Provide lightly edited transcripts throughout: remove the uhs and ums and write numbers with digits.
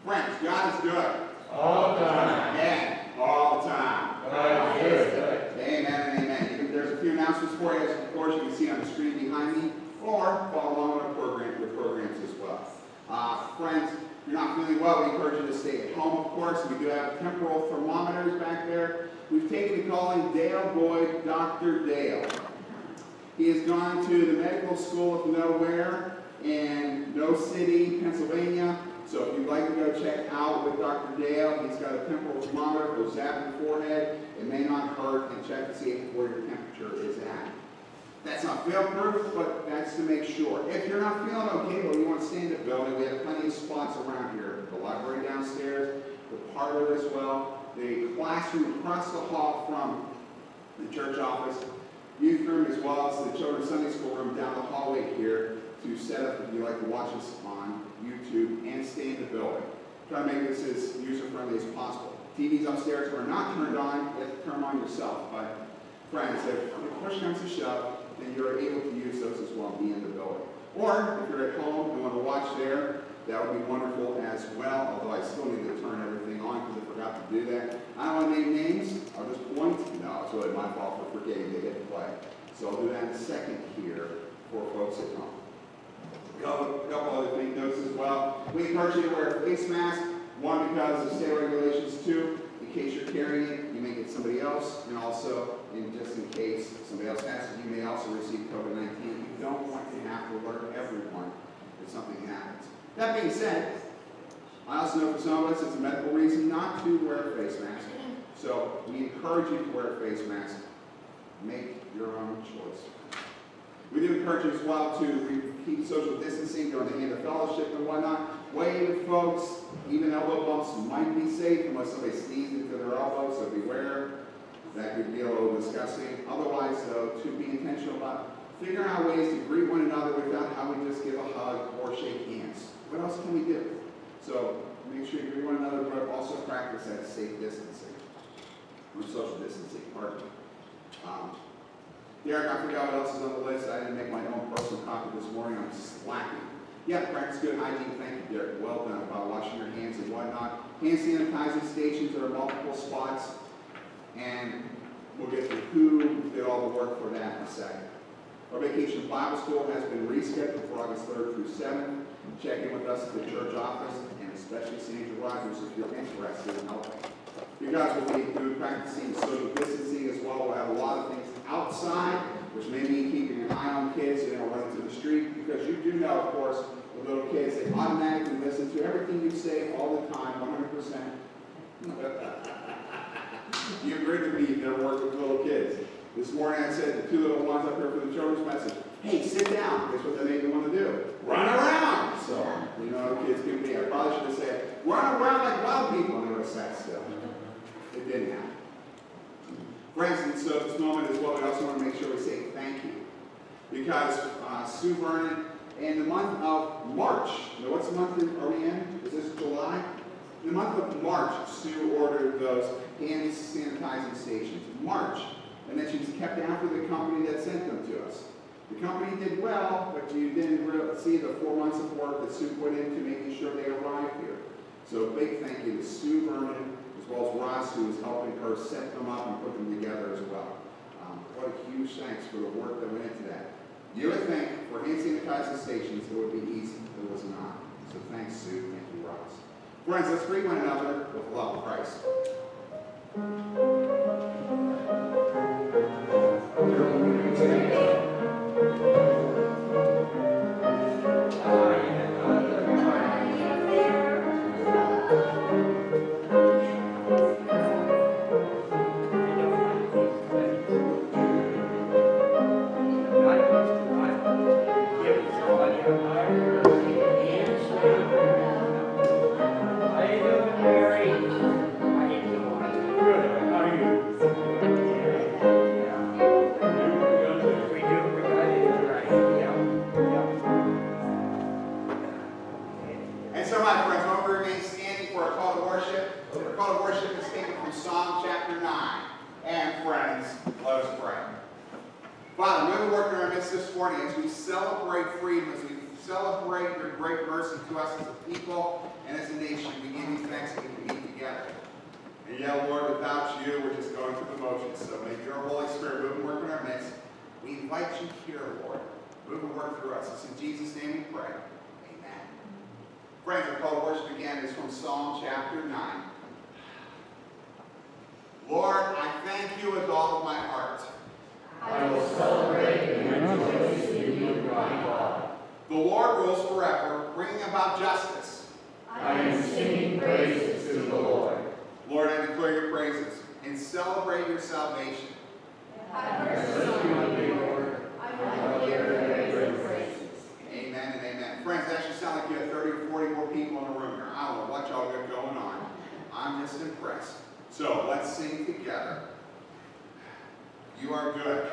Friends, God is good. All the time. And all the time. God is good. Amen and amen. There's a few announcements for you, of course, you can see on the screen behind me, or follow along with the programs as well. Friends, if you're not feeling well, we encourage you to stay at home, of course. We do have temporal thermometers back there. We've taken to calling Dale Boyd Dr. Dale. He has gone to the medical school of nowhere in No City, Pennsylvania. So if you'd like to go check out with Dr. Dale, he's got a temporal thermometer, goes zap your forehead. It may not hurt, and check to see where your temperature is at. That's not fail-proof, but that's to make sure. If you're not feeling okay, but you want to stay in the building, we have plenty of spots around here. The library downstairs, the parlor as well, the classroom across the hall from the church office, youth room, as well as the children's Sunday school room down the hallway here to set up if you like to watch us on YouTube and stay in the building. Try to make this as user-friendly as possible. TVs upstairs are not turned on. You have to turn them on yourself. But friends, if push comes to shove, then you're able to use those as well and be in the building. Or if you're at home and want to watch there, that would be wonderful as well, although I still need to turn everything on because I forgot to do that. I don't want to name names. I'll just point. No, it's really my fault for forgetting they didn't play. So I'll do that in a second here for folks at home. A couple other things, notes as well. We encourage you to wear a face mask. One, because of state regulations. Two, in case you're carrying it, you may get somebody else. And also, just in case somebody else has it, you may also receive COVID-19. You don't want to have to alert everyone if something happens. That being said, I also know for some of us it's a medical reason not to wear a face mask. So we encourage you to wear a face mask. Make your own choice. We do encourage you as well to keep social distancing during the end of fellowship and whatnot. Wave, folks. Even elbow bumps might be safe unless somebody sneezes into their elbow, so beware. That could be a little disgusting. Otherwise, though, to be intentional about figuring out ways to greet one another without having to just give a hug or shake hands. What else can we do? So make sure you greet one another, but also practice that safe distancing or social distancing. Pardon me. Derek, I forgot what else is on the list. I didn't make my own personal copy this morning. I'm slacking. Yeah, practice good hygiene. Thank you, Derek. Well done about washing your hands and whatnot. Hand sanitizing stations are multiple spots, and we'll get to who did all the work for that in a second. Our Vacation Bible School has been rescheduled for August 3rd through 7th. Check in with us at the church office, and especially Sandra Rogers if you're interested in helping. You guys will be doing practicing social distancing as well. We'll have a lot of things outside, which may mean keeping an eye on kids so they don't run into the street, because you do know, of course, with little kids, they automatically listen to everything you say all the time, 100%. You agree with me, you've never worked with little kids. This morning I said the two little ones up here for the children's message, hey, sit down. Guess what they made me want to do? Run around. So, you know, kids can be. I probably should have said, run around like wild people, and they would have sat still. It didn't happen. Friends, and so at this moment as well, we also want to make sure we say thank you. Because Sue Vernon, in the month of March, now what's the month are we in? Is this July? In the month of March, Sue ordered those hand sanitizing stations. March. And then she's kept after the company that sent them to us. The company did well, but you didn't really see the 4 months of work that Sue put into making sure they arrived here. So a big thank you to Sue Vernon, as well as Ross, who is helping her set them up and put them together as well. What a huge thanks for the work that went into that. You would think for hand sanitizing stations it would be easy, but it was not. So thanks, Sue. Thank you, Ross. Friends, let's greet one another with the love of Christ. celebrate your great mercy to us as a people and as a nation. We give you thanks that we can meet together. And yeah, Lord, without you, we're just going through the motions. So may your Holy Spirit move and work in our midst. We invite you here, Lord. Move and work through us. It's in Jesus' name we pray. Amen. Friends, our call to worship again is from Psalm chapter 9. Lord, I thank you with all of my heart. I will celebrate and rejoice in you, my God. The Lord rules forever, bringing about justice. I am singing praises to the Lord. Lord, I declare your praises and celebrate your salvation. Have mercy on me, Lord. I will hear your praises. Amen and amen. Friends, that should sound like you have 30 or 40 more people in the room here. I don't know what y'all got going on. I'm just impressed. So let's sing together. You are good.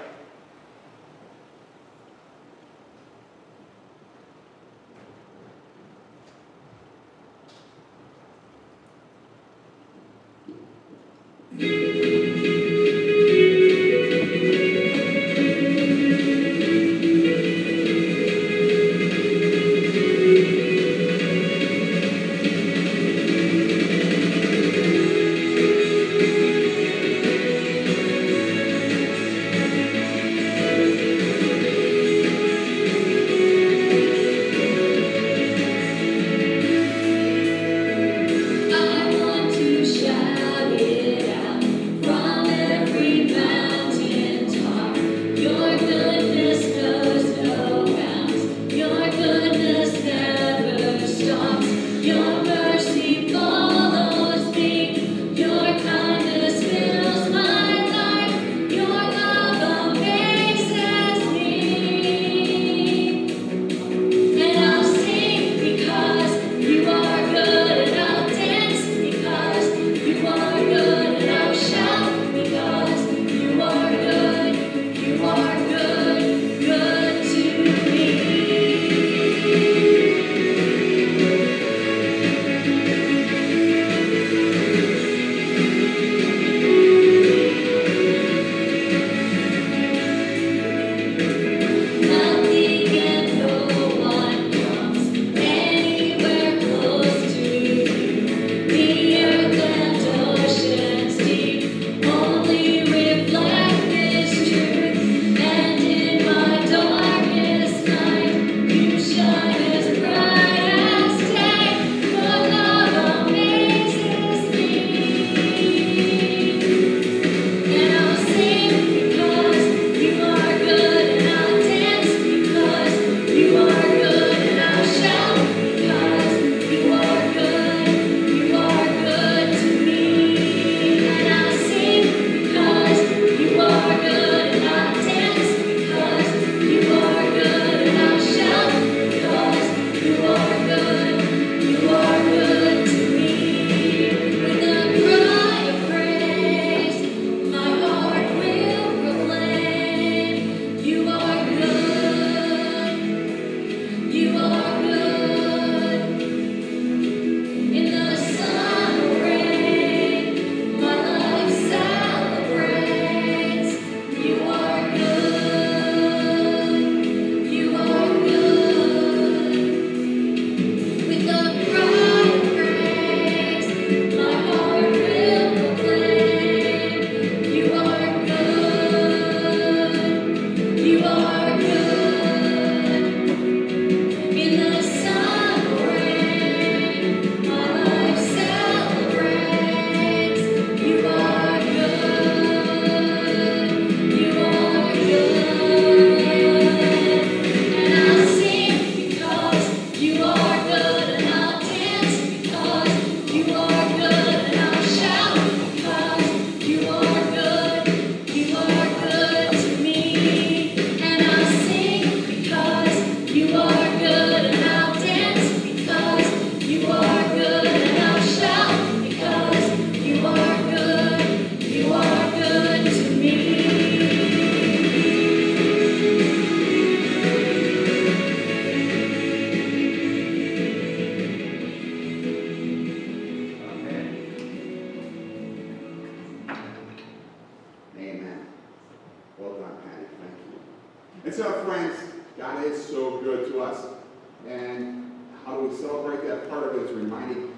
part of it is reminding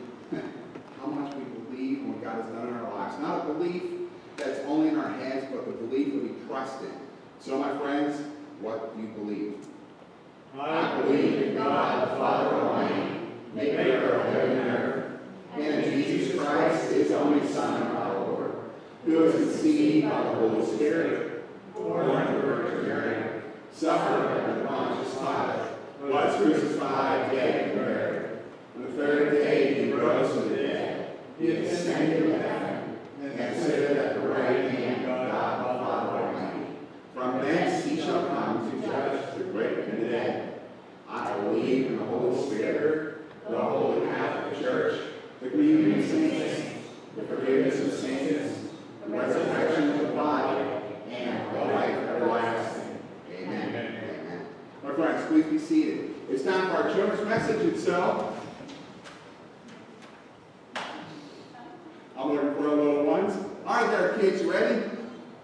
how much we believe in what God has done in our lives. Not a belief that's only in our heads, but the belief that we trust in. So, my friends, what do you believe? I believe in God the Father Almighty, maker of heaven and earth, and in Jesus Christ, his only Son, our Lord, who was conceived by the Holy Spirit, born of the Virgin Mary, suffered under Pontius Pilate, was crucified, dead, and buried. On the third day he rose from the dead. He ascended to heaven, and sitteth at the right hand of God the Father Almighty. From thence he shall come to judge the great and the dead. I believe in the Holy Spirit, the Holy Catholic Church, the communion of saints, the forgiveness of sins, the resurrection of the body, and the life everlasting. Amen. Amen. My friends, please be seated. It's time for our children's message, and so I'm looking for our little ones. All right, there, kids, you ready?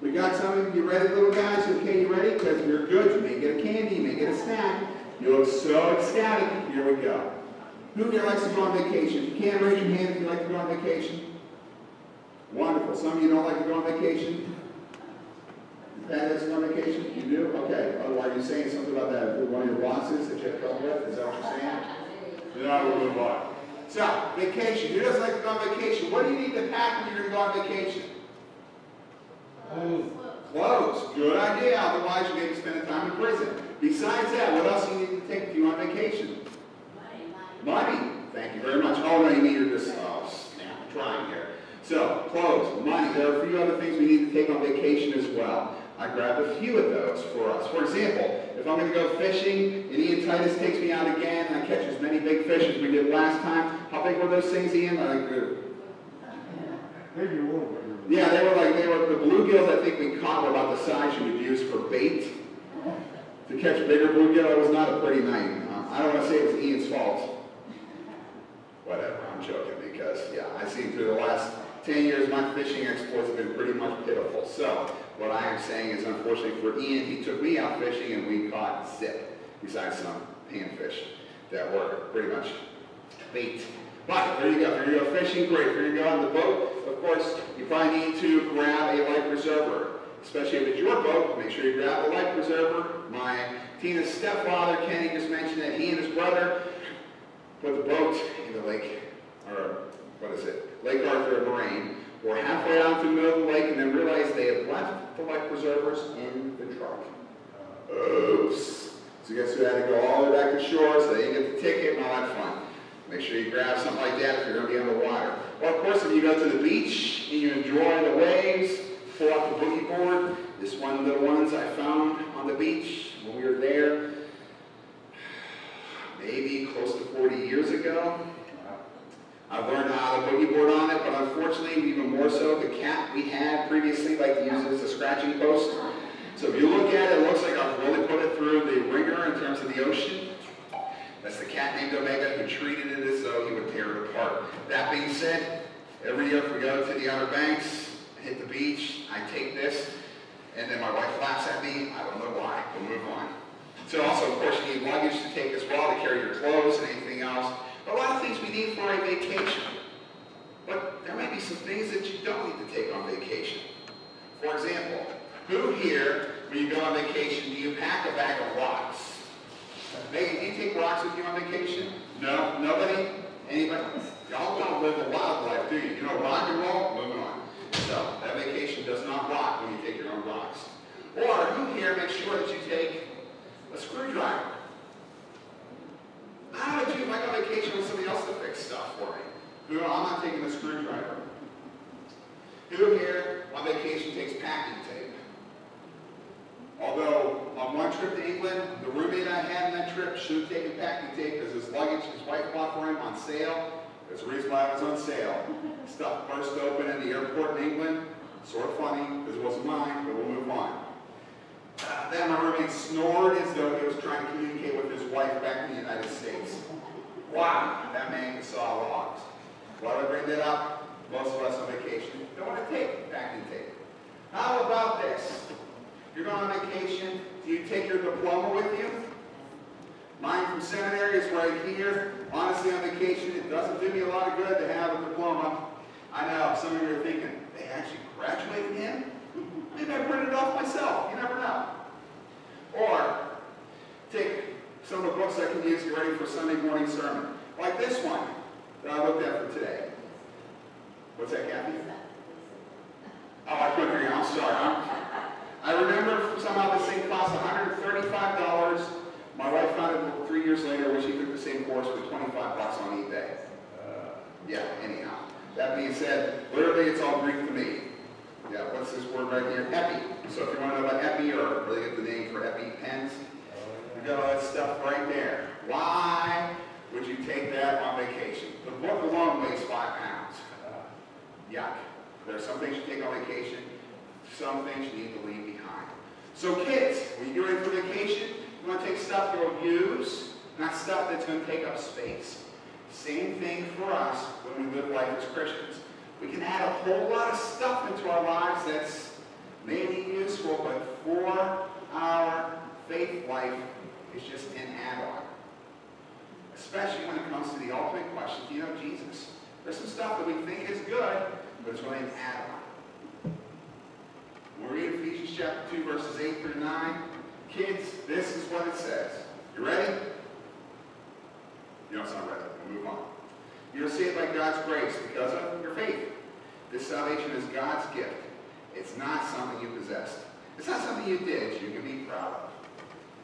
We got some of you ready, little guys? Okay, you ready? Because you're good. You may get a candy, you may get a snack. You look so ecstatic. Here we go. Who here likes to go on vacation? If you can't, raise your hand if you like to go on vacation. Wonderful. Some of you don't like to go on vacation. Pat likes to go on vacation? You do? Okay. Oh, are you saying something about that? One of your bosses that you have trouble with? Is that what you're saying? No, we'll move on. So, vacation. Who doesn't like to go on vacation? What do you need to pack when you're going to go on vacation? Clothes. Good idea. Otherwise, you may be spending time in prison. Besides that, what else do you need to take if you want vacation? Money. Thank you very much. Oh, no, you need your just, I'm trying here. So, clothes, money. There are a few other things we need to take on vacation as well. I grabbed a few of those for us. For example, if I'm going to go fishing and Ian Titus takes me out again and I catch as many big fish as we did last time, how big were those things, Ian? Yeah, they were the bluegills I think we caught were about the size you would use for bait. To catch bigger bluegill, it was not a pretty night. I don't want to say it was Ian's fault. Whatever, I'm joking because, yeah, I've seen through the last 10 years my fishing exploits have been pretty much pitiful. So, what I am saying is, unfortunately for Ian, he took me out fishing and we caught zip, besides some panfish that were pretty much bait. But there you go. If you're going to go fishing, great. If you're going to go on the boat, of course, you probably need to grab a life preserver. Especially if it's your boat, make sure you grab a life preserver. My Tina's stepfather, Kenny, just mentioned that he and his brother put the boat in the lake, or what is it, Lake Arthur in Moraine. We're halfway out to the middle of the lake and then realized they had left the life preservers in the truck. Oops. So guess who had to go all the way back to shore so they didn't get the ticket and all that fun. Make sure you grab something like that if you're going to be on the water. Or of course, if you go to the beach and you enjoy the waves, pull out the boogie board. This one of the ones I found on the beach when we were there, maybe close to 40 years ago. I've learned how to boogie board on it, but unfortunately, even more so, the cat we had previously liked to use it as a scratching post. So if you look at it, it looks like I've really put it through the ringer in terms of the ocean. That's the cat named Omega who treated it as though he would tear it apart. That being said, every year if we go to the Outer Banks, hit the beach, I take this, and then my wife laughs at me. I don't know why. We'll move on. So also, of course, you need luggage to take as well to carry your clothes and anything else. A lot of things we need for a vacation. But there may be some things that you don't need to take on vacation. For example, who here, when you go on vacation, do you pack a bag of rocks? Megan, do you take rocks with you on vacation? No? Nobody? Anybody? Y'all don't live a wild life, do you? You know, rock and roll? Moving on. So, that vacation does not rock when you take your own rocks. Or who here makes sure that you take a screwdriver? I don't know if I go on vacation with somebody else to fix stuff for me. Who, I'm not taking a screwdriver. Who here on vacation takes packing tape? Although on one trip to England, the roommate I had on that trip should have taken packing tape because his luggage, his wife bought for him on sale. There's a reason why it was on sale. Stuff burst open in the airport in England. Sort of funny because it wasn't mine, but we'll move on. Then my roommate snored as though he was trying to communicate with his wife back in the United States. Wow, that man can saw logs. Why do I bring that up? Most of us on vacation don't want to take packing tape. How about this? You're going on vacation, do you take your diploma with you? Mine from seminary is right here. Honestly, on vacation, it doesn't do me a lot of good to have a diploma. I know, some of you are thinking, they actually graduated him? Maybe I printed it off myself. You never know. Or take some of the books I can use to get ready for a Sunday morning sermon. Like this one that I looked at for today. What's that, Kathy? Oh, I couldn't hear you. I'm sorry. I remember somehow this thing cost $135. My wife found it 3 years later when she took the same course for 25 bucks on eBay. Yeah, anyhow. That being said, literally it's all Greek to me. Yeah, what's this word right here? Epi. So if you want to know about epi, or really get the name for epi pens, you got all that stuff right there. Why would you take that on vacation? The book alone weighs 5 pounds. Yuck. There are some things you take on vacation, some things you need to leave behind. So kids, when you get ready for vacation, you want to take stuff you'll use, not stuff that's going to take up space. Same thing for us when we live life as Christians. We can add a whole lot of stuff into our lives that's maybe useful, but for our faith life, it's just an add-on. Especially when it comes to the ultimate question, do you know Jesus? There's some stuff that we think is good, but it's really an add-on. We'll read Ephesians chapter 2, verses 8 through 9. Kids, this is what it says. You ready? You don't sound ready. We'll move on. You're saved by God's grace because of your faith. This salvation is God's gift. It's not something you possessed. It's not something you did you can be proud of.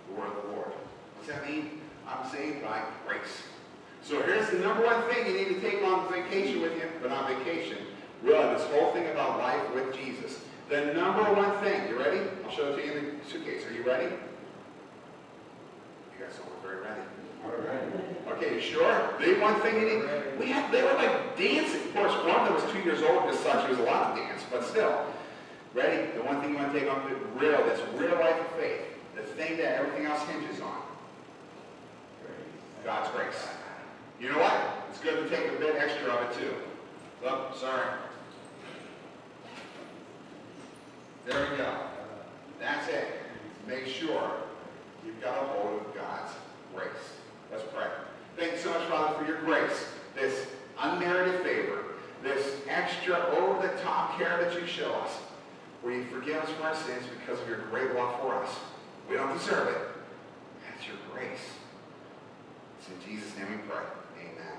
The word of the Lord. What's that mean? I'm saved by grace. So here's the number one thing you need to take on vacation with you, but on vacation, really this whole thing about life with Jesus. The number one thing, you ready? I'll show it to you in the suitcase. Are you ready? You guys don't look very ready. All right. Okay, you sure? The one thing you need, they were like dancing. Of course, one that was 2 years old just thought she was allowed to dance, but still. Ready? The one thing you want to take on that's real life of faith. The thing that everything else hinges on. God's grace. You know what? It's good to take a bit extra of it too. Oh, sorry. There we go. That's it. Make sure you've got a hold of God's grace. Let's pray. Thank you so much, Father, for your grace, this unmerited favor, this extra over-the-top care that you show us, where you forgive us for our sins because of your great love for us. We don't deserve it. That's your grace. It's in Jesus' name we pray. Amen.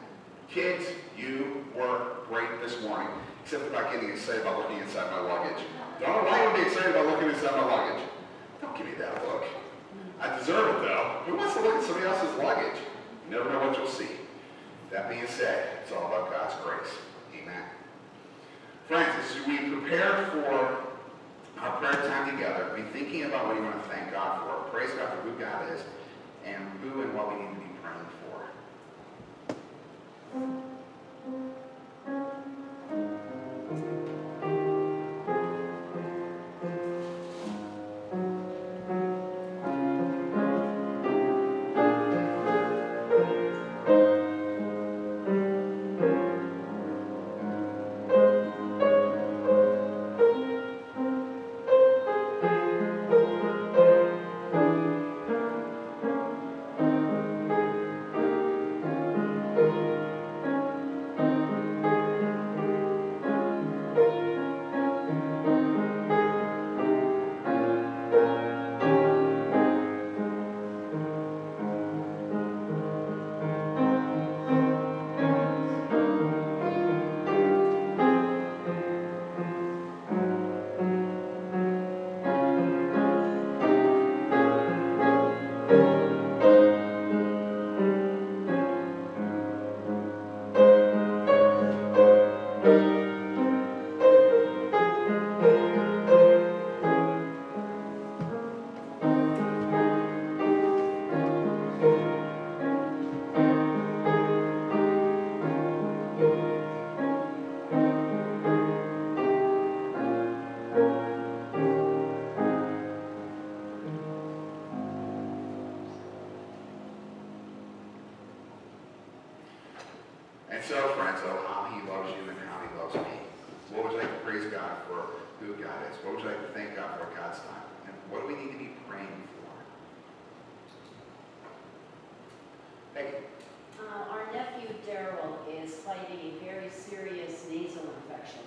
Kids, you were great this morning, except about getting excited about looking inside my luggage. Don't know why you would be excited about looking inside my luggage. Don't give me that look. I deserve it, though. Who wants to look at somebody else's luggage? You never know what you'll see. That being said, it's all about God's grace. Amen. Friends, as we prepare for our prayer time together, be thinking about what you want to thank God for. Praise God for who God is and who and what we need to be praying for. And so, friends, how he loves you and how he loves me. What would you like to praise God for who God is? What would you like to thank God for God's time? And what do we need to be praying for? Thank you. Our nephew citing a very serious nasal infection.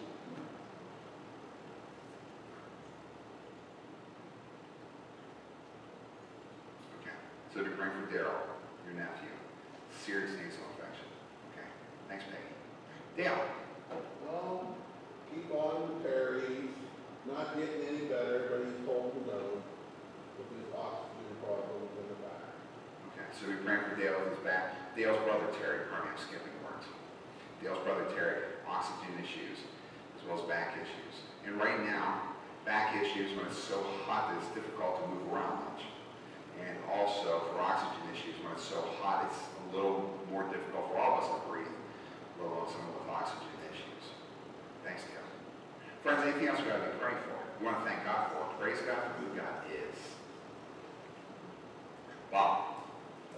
Okay. So to bring for Daryl, your nephew, serious nasal infection. Okay. Thanks, Peggy. Dale. Well, keep on with Terry. He's not getting any better, but he's told to go with his oxygen problems in the back. Okay, so we praying for Dale with his back. Dale's brother Terry, pardon me, I'm skipping words. Dale's brother Terry, oxygen issues, as well as back issues. And right now, back issues when it's so hot that it's difficult to move around much. And also for oxygen issues, when it's so hot, it's a little more difficult for all of us to breathe, let alone someone with oxygen issues. Thanks, Dale. Friends, anything else we got to be praying for? We want to thank God for it. Praise God for who God is. Bob.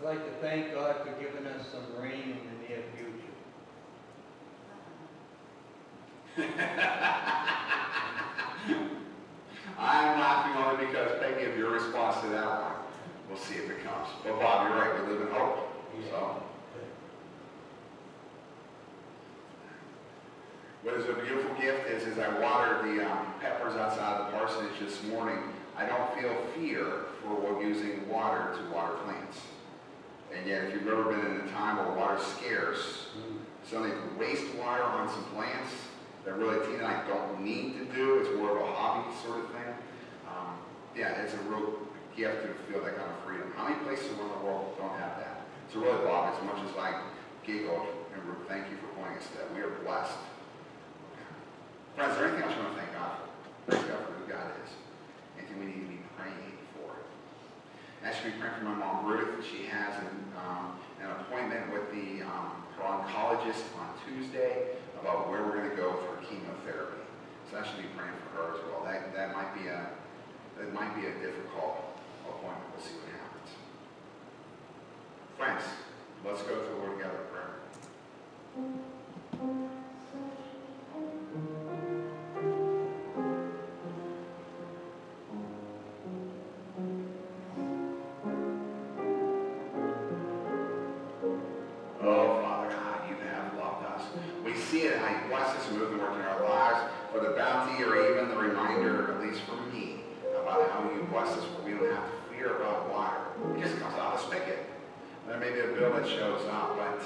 I'd like to thank God for giving us some rain in the near future. I'm laughing only because, Peggy, of your response to that one. We'll see if it comes. But Bob, you're right. We live in hope. So, what is a beautiful gift is I watered the peppers outside the parsonage this morning. I don't feel fear for using water to water plants. And yet, if you've ever been in a time where water's scarce, something to waste water on some plants that really Tina and I don't need to do, it's more of a hobby sort of thing. Yeah, it's a real gift to feel that kind of freedom. How many places around the world don't have that? So really, Bob, as much as I giggled, and thank you for pointing us to that, we are blessed. Friends, is there anything else you want to thank God for? Praise God for who God is. Anything we need to be praying for? Actually, be praying for my mom, Ruth. She has an appointment with her oncologist on Tuesday about where we're going to go with her chemotherapy. So I should be praying for her as well. That might be a difficult appointment. We'll see what happens. Friends, let's go to the Lord together in prayer. Oh, Father God, you have loved us. We see it, how you bless us and move and work in our lives, for the bounty or even the reminder, at least for me, about how you bless us where we don't have to fear about water. It just comes out of the spigot. There may be a bill that shows up, but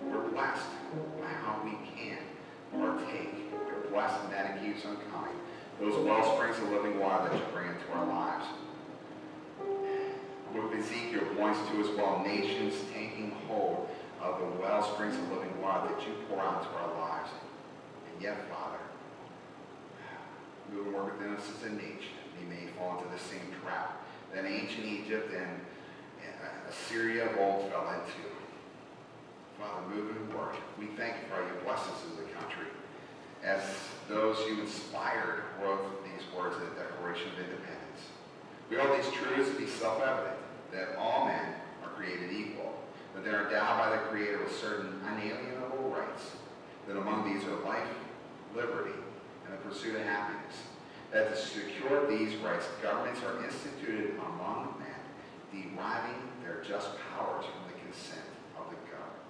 we're blessed by how we can partake. We're blessed in that it keeps on coming. Those well springs of living water that you bring into our lives. What Ezekiel points to as well, nations taking hold of the well springs of living water that you pour out into our lives. And yet, Father, move and work within us as a nation. We may fall into the same trap that ancient Egypt and Assyria of old fell into. Father, move and work. We thank you for how you bless us as a country. As those you inspired wrote these words in the Declaration of Independence. We hold these truths to be self-evident, that all men are created equal, that they are endowed by the Creator with certain unalienable rights, that among these are life, liberty, and the pursuit of happiness, that to secure these rights, governments are instituted among men, deriving their just powers from the consent of the governed.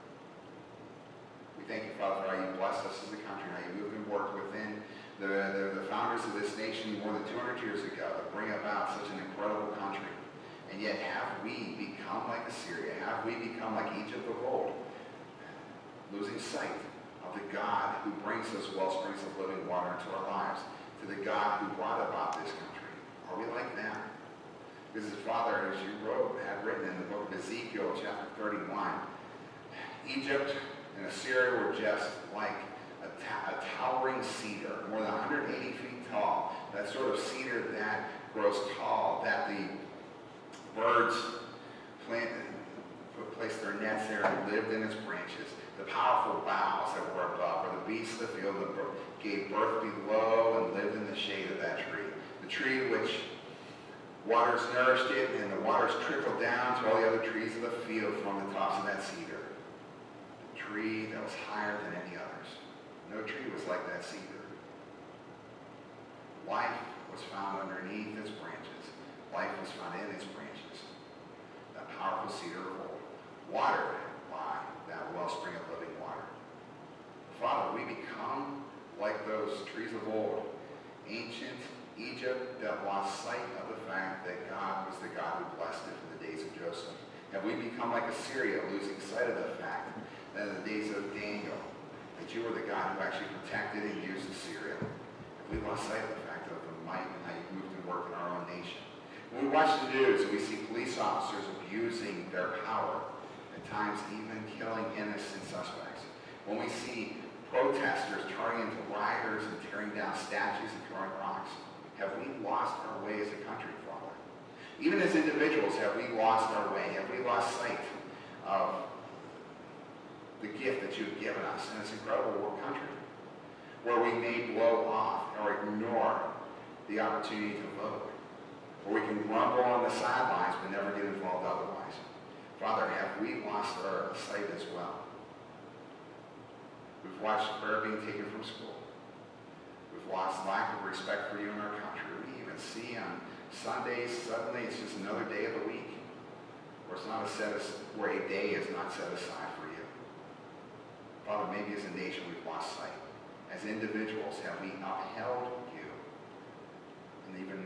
We thank you, Father, for how you blessed us as a country, how you moved and worked within the founders of this nation more than 200 years ago to bring about such an incredible country. And yet have we become like Assyria? Have we become like Egypt of old? Losing sight of the God who brings those well springs of living water into our lives, to the God who brought about this country. Are we like them? Because his Father, as you had written in the book of Ezekiel, chapter 31, Egypt and Assyria were just like a towering cedar, more than 180 feet tall. That sort of cedar that grows tall, that the birds placed their nets there and lived in its branches. The powerful boughs that were above, or the beasts of the field that gave birth below and lived in the shade of that tree. The tree which waters nourished it, and the waters trickled down to all the other trees of the field from the tops of that cedar. The tree that was higher than any others. No tree was like that cedar. Life was found underneath its branches. Life was found in its branches. That powerful cedar of old, watered by that wellspring of living water. like those trees of old, ancient Egypt that lost sight of the fact that God was the God who blessed it in the days of Joseph? Have we become like Assyria, losing sight of the fact that in the days of Daniel, that you were the God who actually protected and used Assyria? Have we lost sight of the fact of the might and how you moved and worked in our own nation? When we watch the news and we see police officers abusing their power, at times even killing innocent suspects, when we see protesters turning into rioters and tearing down statues and throwing rocks, have we lost our way as a country, Father? Even as individuals, have we lost our way? Have we lost sight of the gift that you've given us in this incredible world country, where we may blow off or ignore the opportunity to vote, where we can grumble on the sidelines but never get involved otherwise? Father, have we lost our sight as well? We've watched prayer being taken from school. We've lost lack of respect for you in our country. We even see on Sundays, suddenly it's just another day of the week where where a day is not set aside for you. Father, maybe as a nation we've lost sight. As individuals, have we upheld you? And even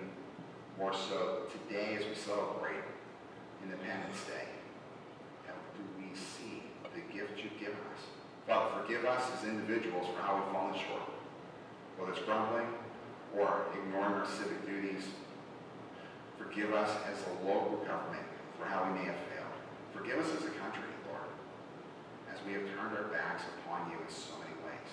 more so today as we celebrate Independence Day, do we see the gift you've given us? Father, forgive us as individuals for how we've fallen short, whether it's grumbling or ignoring our civic duties. Forgive us as a local government for how we may have failed. Forgive us as a country, Lord, as we have turned our backs upon you in so many ways.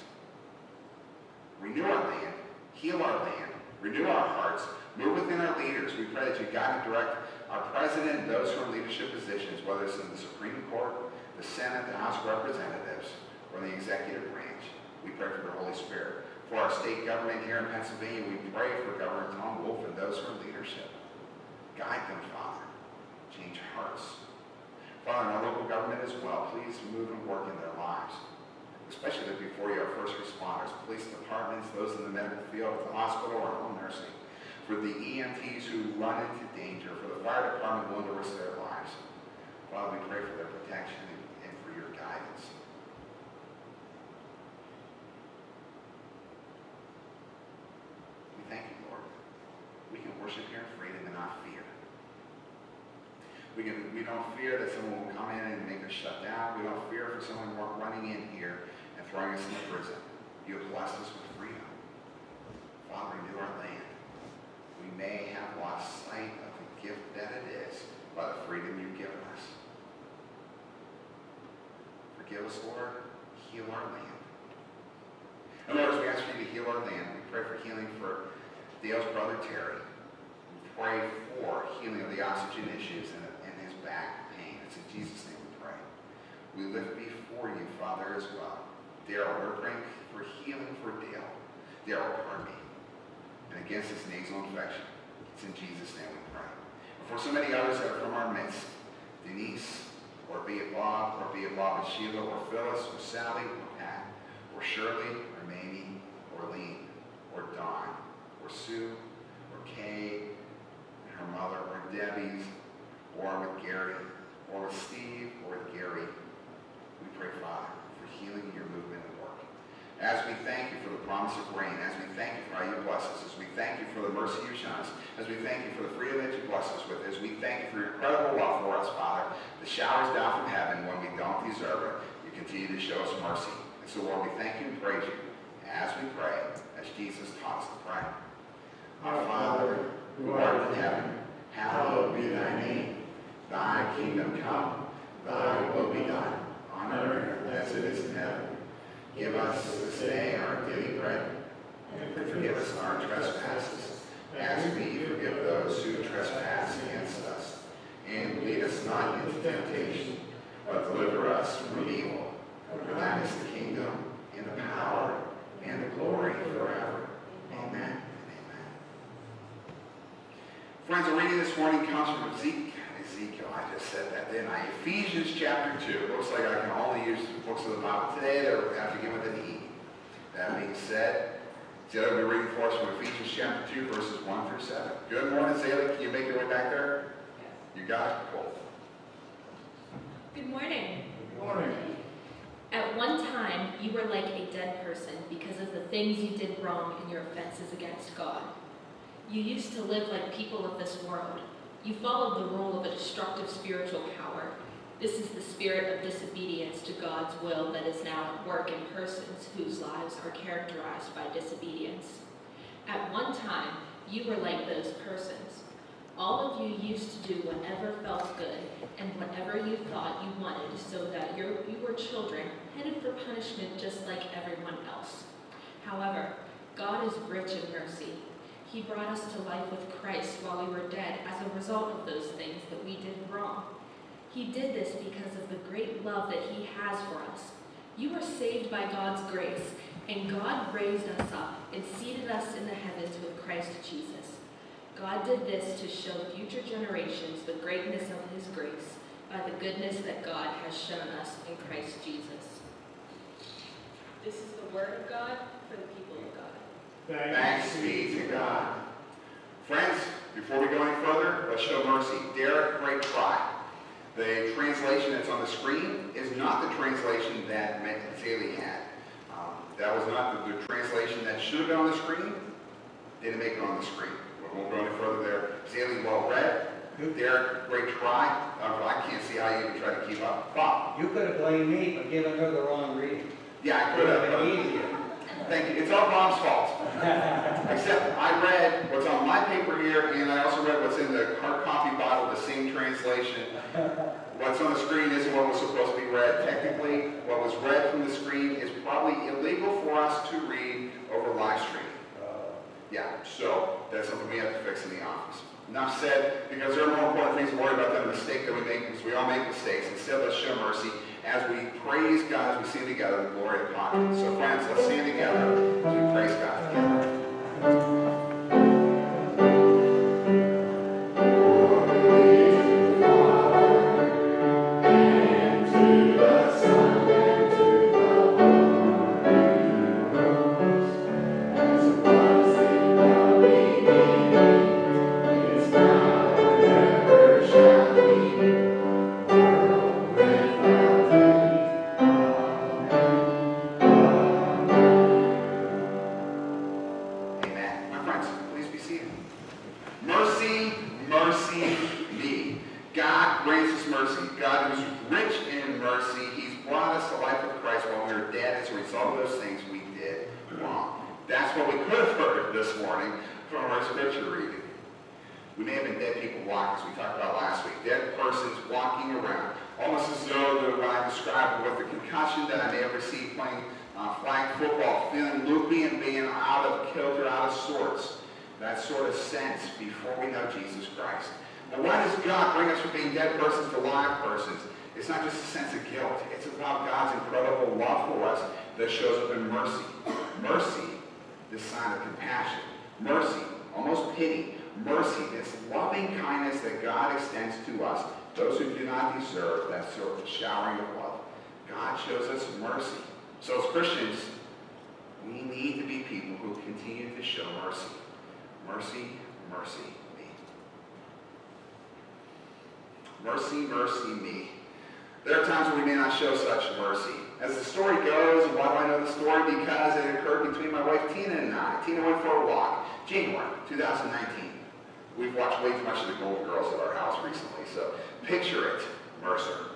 Renew our land, heal our land, renew our hearts, move within our leaders. We pray that you guide and direct our president and those who are in leadership positions, whether it's in the Supreme Court, the Senate, the House of Representatives, or the executive branch. We pray for your Holy Spirit. For our state government here in Pennsylvania, we pray for Governor Tom Wolf and those who are in leadership. Guide them, Father. Change hearts. Father, in our local government as well, please move and work in their lives. Especially before you, our first responders, police departments, those in the medical field, at the hospital, or home nursing. For the EMTs who run into danger, for the fire department willing to risk their lives. Father, we pray for their protection and for your guidance. We thank you, Lord. We can worship here in freedom and not fear. We don't fear that someone will come in and make us shut down. We don't fear for someone running in here and throwing us into prison. You have blessed us with freedom. Father, renew our land. We may have lost sight of the gift that it is by the freedom you've given us. Forgive us, Lord. Heal our land. And Lord, as we ask for you to heal our land, we pray for healing for Dale's brother Terry. We pray for healing of the oxygen issues and his back pain. It's in Jesus' name we pray. We lift before you, Father, as well. Daryl, we're praying for healing for Dale. Daryl, pardon me. And against this nasal infection. It's in Jesus' name we pray. And for so many others that are from our midst, Denise, or be it Bob, or be it Bob and Sheila, or Phyllis, or Sally, or Pat, or Shirley, or Mamie, or Lee, or Dawn, or Sue, or Kay, and her mother, or Debbie's, or with Gary, or with Steve, or with Gary. We pray, Father, for healing in your movement and work. As we thank you for the promise of rain, as we thank you for how you bless us, as we thank you for the mercy you shown us, as we thank you for the freedom that you bless us with, as we thank you for your incredible love for us, Father, the showers down from heaven when we don't deserve it, you continue to show us mercy. And so, Lord, we thank you and praise you as we pray, as Jesus taught us to pray. Our Father, who art in heaven, hallowed be thy name. Thy kingdom come, thy will be done, on earth as it is in heaven. Give us this day our daily bread, and forgive us our trespasses, as we forgive those who trespass against us. And lead us not into temptation, but deliver us from evil. For thine is the kingdom, and the power, and the glory forever. Amen and amen. Friends, our reading this morning comes from Ezekiel, I just said that, didn't I? Ephesians chapter 2. It looks like I can only use books of the Bible today that have to begin with an E. That being said, Zayla will be reading for us from Ephesians chapter 2, verses 1 through 7. Good morning, Zayla. Can you make your way back there? Yes. You got it? Cool. Good morning. Good morning. At one time, you were like a dead person because of the things you did wrong in your offenses against God. You used to live like people of this world. You followed the rule of a destructive spiritual power. This is the spirit of disobedience to God's will that is now at work in persons whose lives are characterized by disobedience. At one time, you were like those persons. All of you used to do whatever felt good and whatever you thought you wanted, so that you were children headed for punishment just like everyone else. However, God is rich in mercy. He brought us to life with Christ while we were dead as a result of those things that we did wrong. He did this because of the great love that he has for us. You were saved by God's grace, and God raised us up and seated us in the heavens with Christ Jesus. God did this to show future generations the greatness of his grace by the goodness that God has shown us in Christ Jesus. This is the word of God for the people of God. Thanks be to God. Friends, before we go any further, let's show mercy. Dare, great try. The translation that's on the screen is not the translation that Zaley had. That was not the translation that should have been on the screen. Didn't make it on the screen. We won't go any further there. Zaley, well read. Derek, great try. I can't see how you even try to keep up. Bob. You could have blamed me for giving her the wrong reading. Yeah, I could have. Been easier. Thank you. It's all Bob's fault. Except I read what's on my paper here, and I also read what's in the hard copy Bible, the same translation. What's on the screen isn't what was supposed to be read. Technically, what was read from the screen is probably illegal for us to read over live stream. Yeah, so that's something we have to fix in the office. Enough said, because there are more important things to worry about than the mistake that we make, because we all make mistakes. Instead, let's show mercy as we praise God, as we sing together the glory of God. So friends, let's sing together as we praise God together. That sort of sense before we know Jesus Christ. Now, why does God bring us from being dead persons to live persons? It's not just a sense of guilt. It's about God's incredible love for us that shows up in mercy. Mercy, this sign of compassion. Mercy, almost pity. Mercy, this loving kindness that God extends to us, those who do not deserve that sort of showering of love. God shows us mercy. So as Christians, we need to be people who continue to show mercy. Mercy, mercy, me. Mercy, mercy, me. There are times when we may not show such mercy. As the story goes, and why do I know the story? Because it occurred between my wife Tina and I. Tina went for a walk, January 2019. We've watched way too much of the Golden Girls at our house recently, so picture it, Mercer.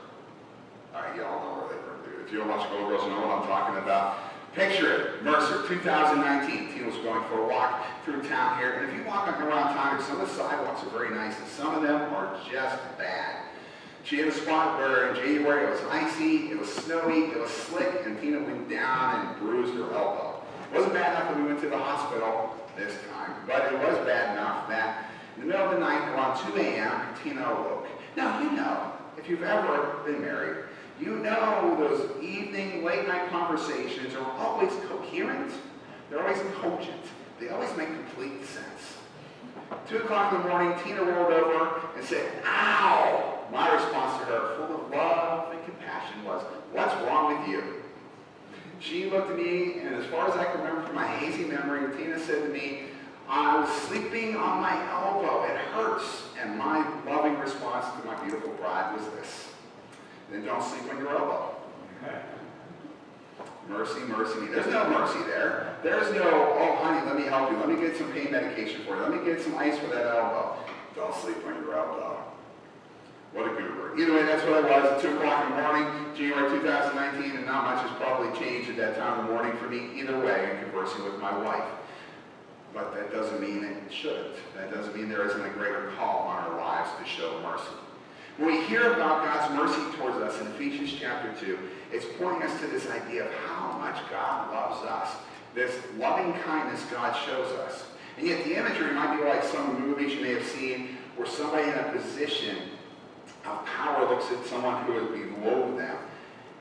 All right, y'all know where they were. If you don't watch Golden Girls, you know what I'm talking about. Picture it, Mercer, 2019. Tina was going for a walk through town here. And if you walk around town, some of the sidewalks are very nice, and some of them are just bad. She had a spot where in January it was icy, it was snowy, it was slick, and Tina went down and bruised her elbow. It wasn't bad enough that we went to the hospital this time, but it was bad enough that in the middle of the night, around 2 a.m., Tina awoke. Now, you know, if you've ever been married, you know those evening, late-night conversations are always coherent. They're always cogent. They always make complete sense. 2 o'clock in the morning, Tina rolled over and said, "Ow!" My response to her, full of love and compassion, was, "What's wrong with you?" She looked at me, and as far as I can remember from my hazy memory, Tina said to me, "I was sleeping on my elbow. It hurts." And my loving response to my beautiful bride was this: "Then don't sleep on your elbow." mercy, mercy me. There's no mercy there. There's no, oh, honey, let me help you. Let me get some pain medication for you. Let me get some ice for that elbow. Don't sleep on your elbow. What a goober. Either way, that's what I was at 2 o'clock in the morning, January 2019, and not much has probably changed at that time of the morning for me either way in conversing with my wife. But that doesn't mean it shouldn't. That doesn't mean there isn't a greater call on our lives to show mercy. When we hear about God's mercy towards us in Ephesians chapter 2, it's pointing us to this idea of how much God loves us, this loving kindness God shows us. And yet the imagery might be like some movies you may have seen where somebody in a position of power looks at someone who is below them,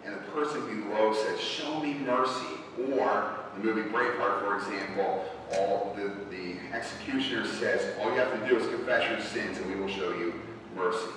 and the person below says, show me mercy. Or the movie Braveheart, for example, the executioner says, all you have to do is confess your sins and we will show you mercy.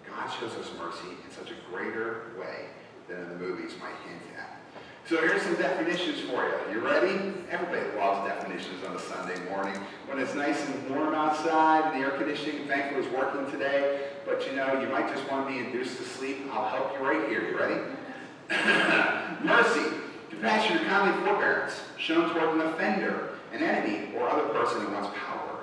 God shows us mercy in such a greater way than in the movies might hint at. So here's some definitions for you. You ready? Everybody loves definitions on a Sunday morning. When it's nice and warm outside and the air conditioning, thankfully, is working today. But you know, you might just want to be induced to sleep. I'll help you right here. You ready? Mercy. Compassion or kindly forbearance shown toward an offender, an enemy, or other person who wants power.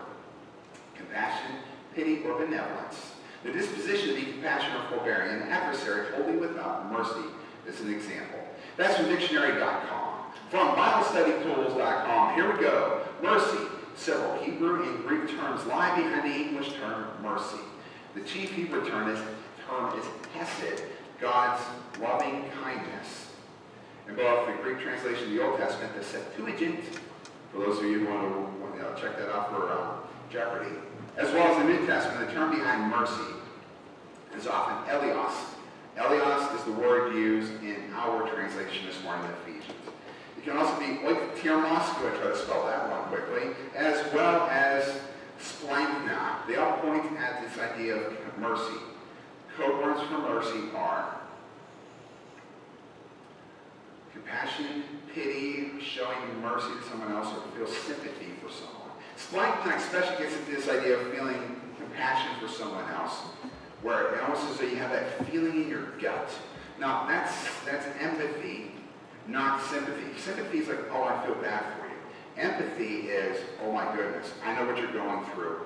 Compassion, pity, or benevolence. The disposition to be compassionate or forbearing, an adversary wholly without mercy is an example. That's from dictionary.com. From BibleStudyTools.com, here we go. Mercy. Several Hebrew and Greek terms lie behind the English term mercy. The chief Hebrew term is hesed, God's loving kindness. In both the Greek translation of the Old Testament, the Septuagint, for those of you who want to check that out for Jeopardy, as well as the New Testament, the term behind mercy is often elios. Elios is the word used in our translation this morning in Ephesians. It can also be oiktirmos, go ahead and try to spell that one quickly, as well as splankna. They all point at this idea of mercy. Code words for mercy are compassion, pity, showing mercy to someone else, or feel sympathy for someone. Splankna especially gets into this idea of feeling compassion for someone else, where it almost is that you have that feeling in your gut. Now, that's empathy, not sympathy. Sympathy is like, oh, I feel bad for you. Empathy is, oh my goodness, I know what you're going through,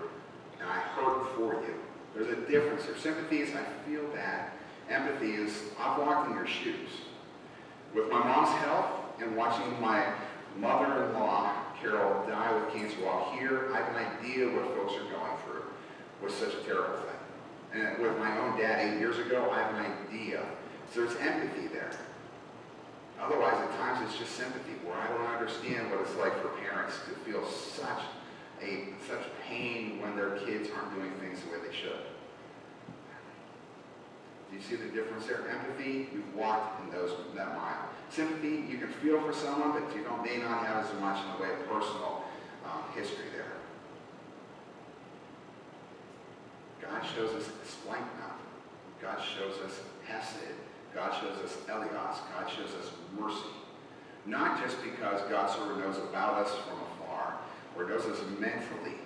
and I hurt for you. There's a difference there. Sympathy is, I feel bad. Empathy is, I've walked in your shoes. With my mom's health and watching my mother-in-law, Carol, die with cancer while here, I have an idea what folks are going through with such a terrible thing. And with my own dad 8 years ago, I have an idea. So there's empathy there. Otherwise, at times, it's just sympathy, where I don't understand what it's like for parents to feel such pain when their kids aren't doing things the way they should. Do you see the difference there? Empathy, you've walked in that mile. Sympathy, you can feel for someone, but you may not have as much in the way of personal history there. God shows us splankna. God shows us hesed. God shows us elios. God shows us mercy. Not just because God sort of knows about us from afar, or knows us mentally,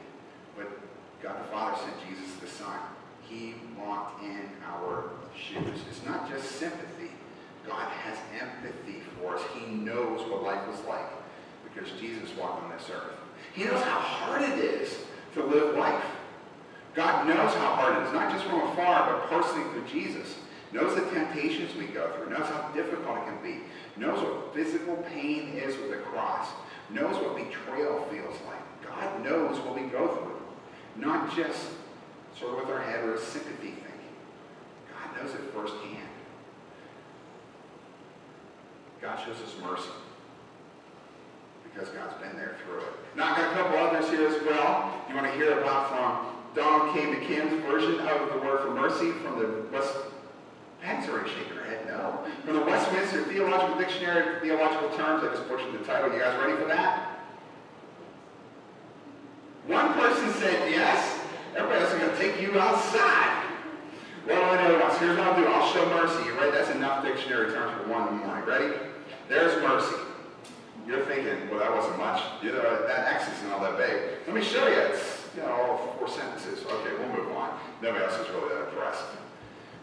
but God the Father sent Jesus the Son. He walked in our shoes. It's not just sympathy. God has empathy for us. He knows what life was like because Jesus walked on this earth. He knows how hard it is to live life. God knows how hard it is, not just from afar, but personally through Jesus. Knows the temptations we go through, knows how difficult it can be, knows what physical pain is with the cross, knows what betrayal feels like. God knows what we go through, not just sort of with our head or a sympathy thing. God knows it firsthand. God shows us mercy because God's been there through it. Now, I've got a couple others here as well. You want to hear about from Donald K. McKim's version of the word for mercy from the Pat's already shaking her head, no. From the Westminster Theological Dictionary of Theological Terms. I just butchered the title. You guys ready for that? One person said yes. Everybody else is going to take you outside. Well, I know once. Here's what I'll do. I'll show mercy. You ready? That's enough dictionary terms for one in the morning. Ready? There's mercy. You're thinking, well, that wasn't much. You know, that X isn't all that big. Let me show you. It's, all 4 sentences. Okay, we'll move on. Nobody else is really that impressed.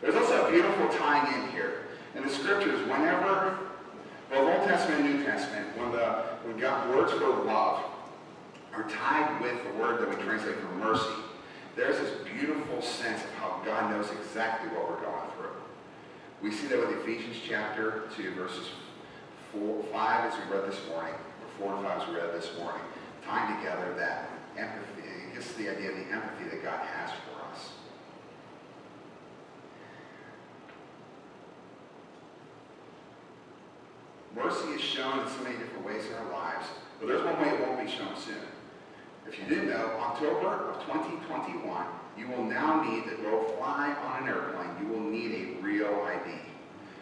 There's also a beautiful tying in here. In the scriptures, whenever, both Old Testament and New Testament, when God, words for love are tied with the word that we translate for mercy, there's this beautiful sense of how God knows exactly what we're going through. We see that with Ephesians chapter 2, verses 5 as we read this morning, or 4 and 5 as we read this morning, tying together that empathy, just the idea of the empathy that God has for us. Mercy is shown in so many different ways in our lives, but there's one way it won't be shown soon. If you didn't know, October of 2021, you will now need to go fly on an airplane. You will need a real ID.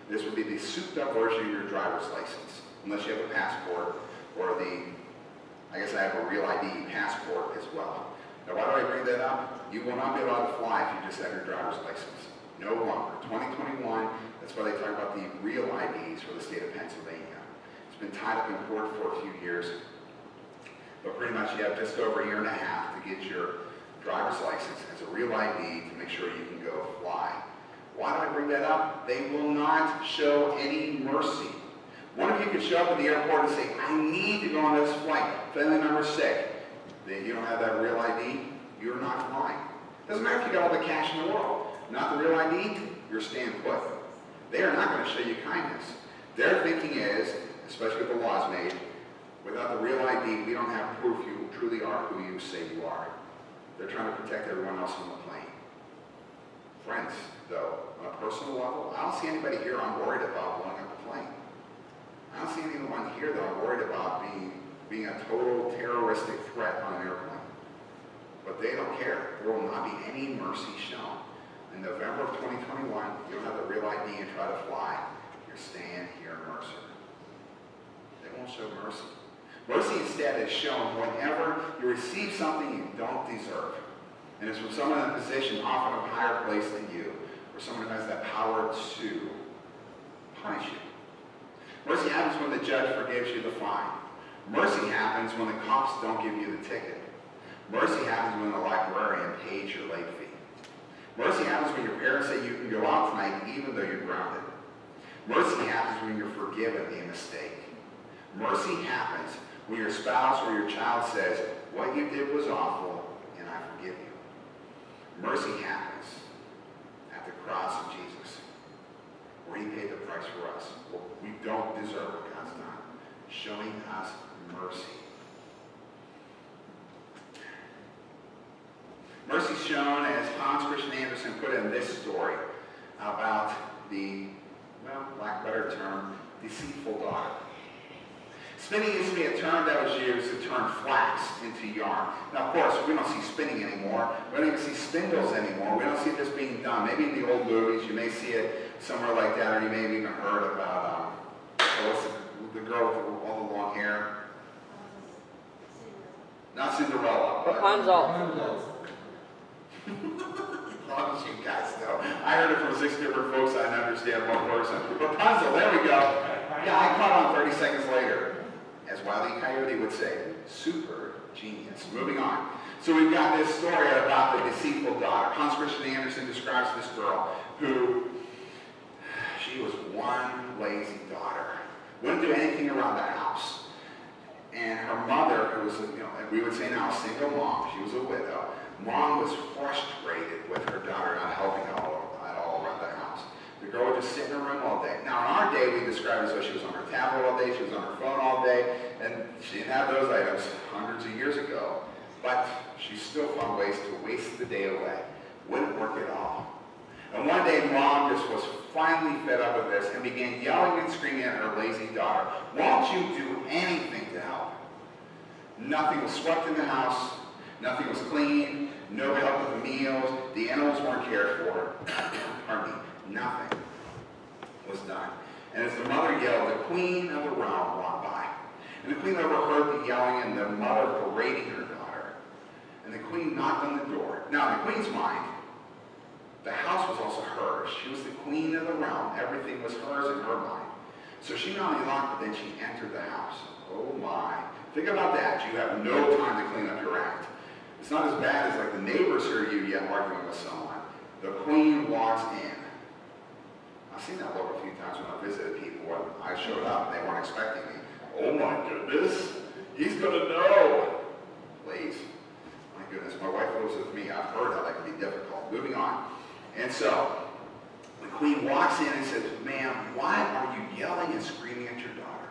This would be the souped-up version of your driver's license, unless you have a passport, or I guess I have a real ID passport as well. Now, why do I bring that up? You will not be allowed to fly if you just have your driver's license. No longer. 2021, that's why they talk about the real IDs for the state of Pennsylvania. It's been tied up in court for a few years. But pretty much you have just over a year and a half to get your driver's license as a real ID to make sure you can go fly. Why do I bring that up? They will not show any mercy. One of you could show up at the airport and say, I need to go on this flight. Family member's sick. Then you don't have that real ID, you're not flying. Doesn't matter if you got all the cash in the world. Not the real ID, you're staying put. They are not going to show you kindness. Their thinking is, especially with the laws made, without the real ID, we don't have proof you truly are who you say you are. They're trying to protect everyone else on the plane. Friends, though, on a personal level, I don't see anybody here I'm worried about blowing up a plane. I don't see anyone here that I'm worried about being a total terroristic threat on an airplane. But they don't care. There will not be any mercy shown. In November of 2021, you don't have the real ID and try to fly. You're staying here in Mercer. They won't show mercy. Mercy instead is shown whenever you receive something you don't deserve. And it's from someone in a position often of a higher place than you, or someone who has that power to punish you. Mercy happens when the judge forgives you the fine. Mercy happens when the cops don't give you the ticket. Mercy happens when the librarian pays your late fee. Mercy happens when your parents say you can go out tonight even though you're grounded. Mercy happens when you're forgiven a mistake. Mercy happens when your spouse or your child says, what you did was awful and I forgive you. Mercy happens at the cross of Jesus, where he paid the price for us. We don't deserve what God's done, showing us mercy. Mercy is shown, as Hans Christian Andersen put it in this story, about the, well, lack of a better term, deceitful daughter. Spinning used to be a term that was used to turn flax into yarn. Now, of course, we don't see spinning anymore. We don't even see spindles anymore. We don't see this being done. Maybe in the old movies, you may see it somewhere like that, or you may have even heard about, what's the girl with all the long hair? Not Cinderella, but Rapunzel. As long as you guys know. I heard it from 6 different folks. I didn't understand one person. Rapunzel, there we go. Yeah, I caught on 30 seconds later. As Wile E. Coyote would say, super genius. Moving on. So we've got this story about the deceitful daughter. Hans Christian Andersen describes this girl who, she was one lazy daughter. Wouldn't do anything around the house. And her mother, who was, we would say now a single mom, she was a widow. Mom was frustrated with her daughter not helping at all around the house. The girl would just sit in her room all day. Now, in our day, we describe it as though she was on her tablet all day, she was on her phone all day, and she didn't have those items hundreds of years ago. But she still found ways to waste the day away. Wouldn't work at all. And one day, Mom just was finally fed up with this and began yelling and screaming at her lazy daughter, won't you do anything to help? Nothing was swept in the house. Nothing was clean. No help with the meals. The animals weren't cared for. Pardon me. Nothing was done. And as the mother yelled, the queen of the realm walked by. And the queen overheard the yelling and the mother berating her daughter. And the queen knocked on the door. Now, in the queen's mind, the house was also hers. She was the queen of the realm. Everything was hers in her mind. So she not only locked, but then she entered the house. Oh my. Think about that. You have no time to clean up your act. It's not as bad as like the neighbors hear you yet arguing with someone. The queen walks in. I've seen that look a few times when I visited people when I showed up and they weren't expecting me. Oh my goodness, he's gonna know. Please, my goodness, my wife lives with me. I've heard how that can be difficult. Moving on. And so, the queen walks in and says, ma'am, why are you yelling and screaming at your daughter?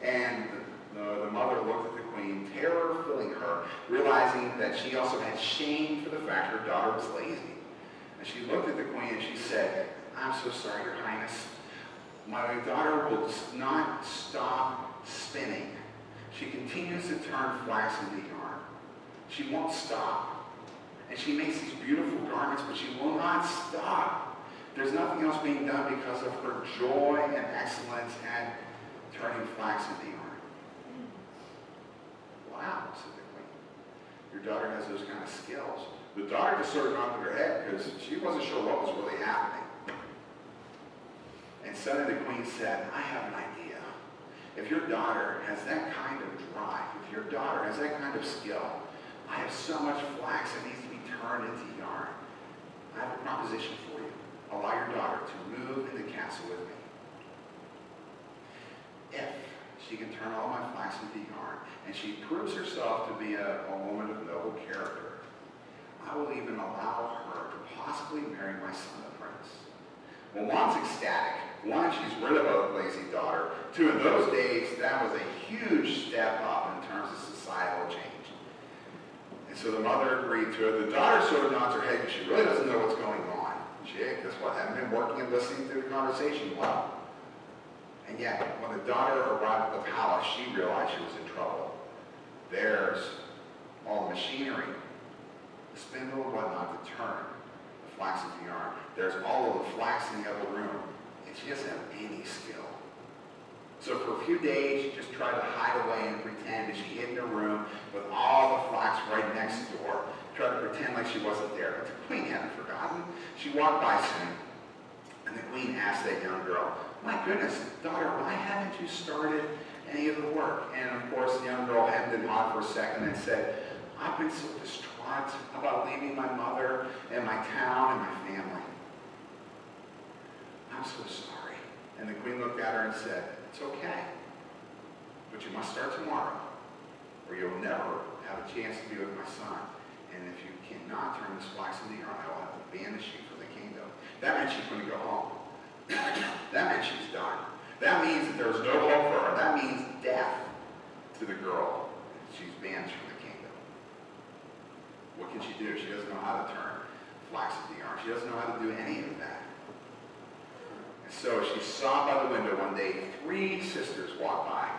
And the mother looked at the queen, terror filling her, realizing that she also had shame for the fact her daughter was lazy. And she looked at the queen and she said, I'm so sorry, Your Highness. My daughter will not stop spinning. She continues to turn flax into yarn. She won't stop. And she makes these beautiful garments, but she will not stop. There's nothing else being done because of her joy and excellence at turning flax into yarn. Wow, said the queen. Your daughter has those kind of skills. The daughter just sort of nodded her head because she wasn't sure what was really happening. And suddenly the queen said, I have an idea. If your daughter has that kind of drive, if your daughter has that kind of skill, I have so much flax that needs to be turned into yarn. I have a proposition for you. Allow your daughter to move in the castle with me. If she can turn all my flax into yarn, and she proves herself to be a woman of noble character, I will even allow her to possibly marry my son, the prince. Well, Mom's ecstatic. One, she's rid of a lazy daughter. Two, in those days, that was a huge step up in terms of societal change. And so the mother agreed to it. The daughter sort of nods her head because she really doesn't know what's going on. She, guess what, hadn't been working and listening to the conversation well. And yet, when the daughter arrived at the palace, she realized she was in trouble. There's all the machinery, the spindle and whatnot to turn the flax into yarn. There's all of the flax in the other room, and she doesn't have any skill. So for a few days, she just tried to hide away and pretend that she hid in her room with all the flax right next door. Tried to pretend like she wasn't there. But the queen hadn't forgotten. She walked by soon, and the queen asked that young girl, my goodness, daughter, why haven't you started any of the work? And of course, the young girl hemmed and hawed for a second and said, I've been so distraught about leaving my mother and my town and my family. I'm so sorry. And the queen looked at her and said, it's okay, but you must start tomorrow, or you'll never have a chance to be with my son. And if you cannot turn this flax into yarn, I will have to banish you from the kingdom. That meant she's going to go home. That meant she's done. That means that there's no hope for her. That means death to the girl. She's banished from the kingdom. What can she do? She doesn't know how to turn flax into yarn. She doesn't know how to do any of that. And so she saw by the window one day 3 sisters walk by.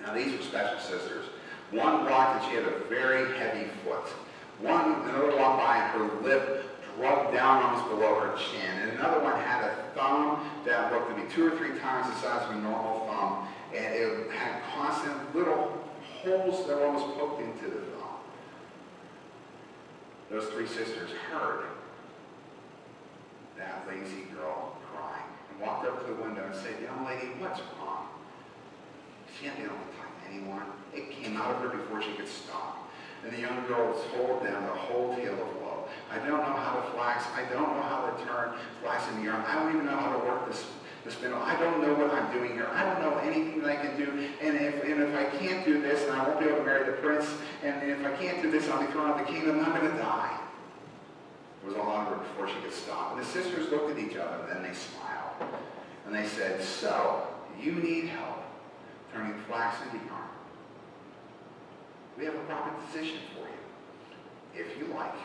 Now these were special sisters. One walked and she had a very heavy foot. Another walked by and her lip drugged down almost below her chin. And another one had a thumb that looked to be 2 or 3 times the size of a normal thumb. And it had constant little holes that were almost poked into the thumb. Those 3 sisters heard that lazy girl crying and walked up to the window and said, young lady, what's wrong? She hadn't been able to talk to anyone. It came out of her before she could stop. And the young girl told them the whole tale of woe. I don't know how to flax. I don't know how to turn flax into yarn. I don't even know how to work the spindle. I don't know what I'm doing here. I don't know anything that I can do. And if I can't do this, then I won't be able to marry the prince. And if I can't do this, I'll be thrown out of the kingdom. I'm going to die. It was all over before she could stop. And the sisters looked at each other, and then they smiled. And they said, so, you need help turning flax into yarn. We have a proposition for you. If you like,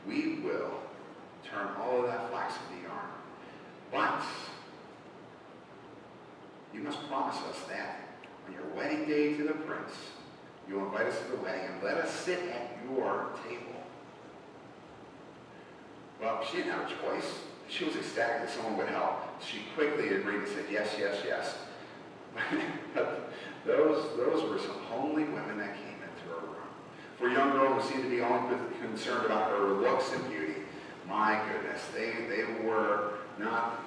we will turn all of that flax into yarn. But you must promise us that on your wedding day to the prince, you'll invite us to the wedding and let us sit at your table. Well, she didn't have a choice. She was ecstatic that someone would help. She quickly agreed and said, yes, yes, yes. But those were some homely women that came into her room. For a young girl who seemed to be only concerned about her looks and beauty, my goodness, they were not,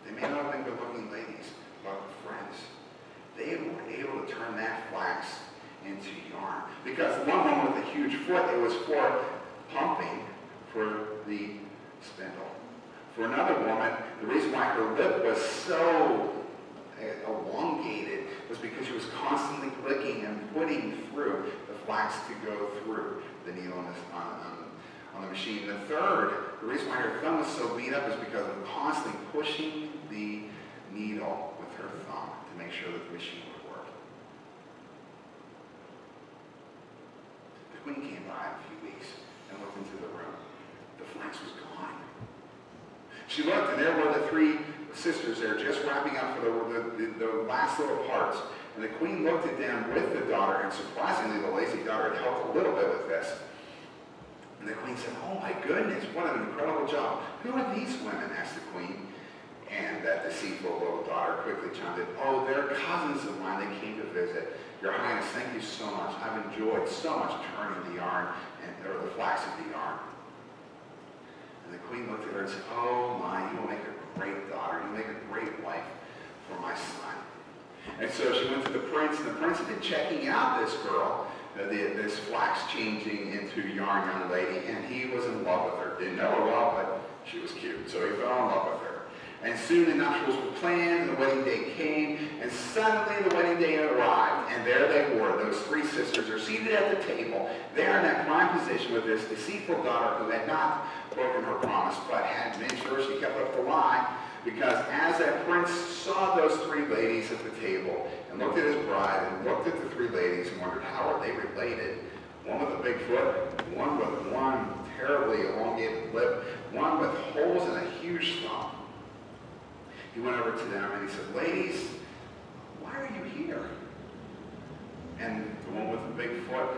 they may not have been good-looking ladies, but friends. They were able to turn that flax into yarn. Because one woman with a huge foot, it was for pumping, for the spindle. For another woman, the reason why her lip was so elongated was because she was constantly licking and putting through the flax to go through the needle on the machine. The third, the reason why her thumb was so beat up is because of constantly pushing the needle with her thumb to make sure that the machine would work. The queen came by in a few weeks and looked into the room. The flax was gone. She looked, and there were the three sisters there just wrapping up for the last little parts. And the queen looked at them with the daughter, and surprisingly, the lazy daughter had helped a little bit with this. And the queen said, "Oh my goodness, what an incredible job. Who are these women?" asked the queen. And that deceitful little daughter quickly chimed in, "Oh, they're cousins of mine. They came to visit. Your Highness, thank you so much. I've enjoyed so much turning the yarn, or the flax of the yarn." And the queen looked at her and said, "Oh my, you will make a great daughter. You will make a great wife for my son." And so she went to the prince, and the prince had been checking out this girl, this flax changing into yarn young lady, and he was in love with her. Didn't know her well, but she was cute, so he fell in love with her. And soon the nuptials were planned, and the wedding day came, and suddenly the wedding day arrived, and there they were. Those three sisters are seated at the table. They are in that prime position with this deceitful daughter who had not broken her promise, but had made sure she kept up the lie, because as that prince saw those three ladies at the table, and looked at his bride, and looked at the three ladies, and wondered how are they related, one with a big foot, one with one terribly elongated lip, one with holes and a huge thumb. He went over to them and he said, "Ladies, why are you here?" And the one with the big foot,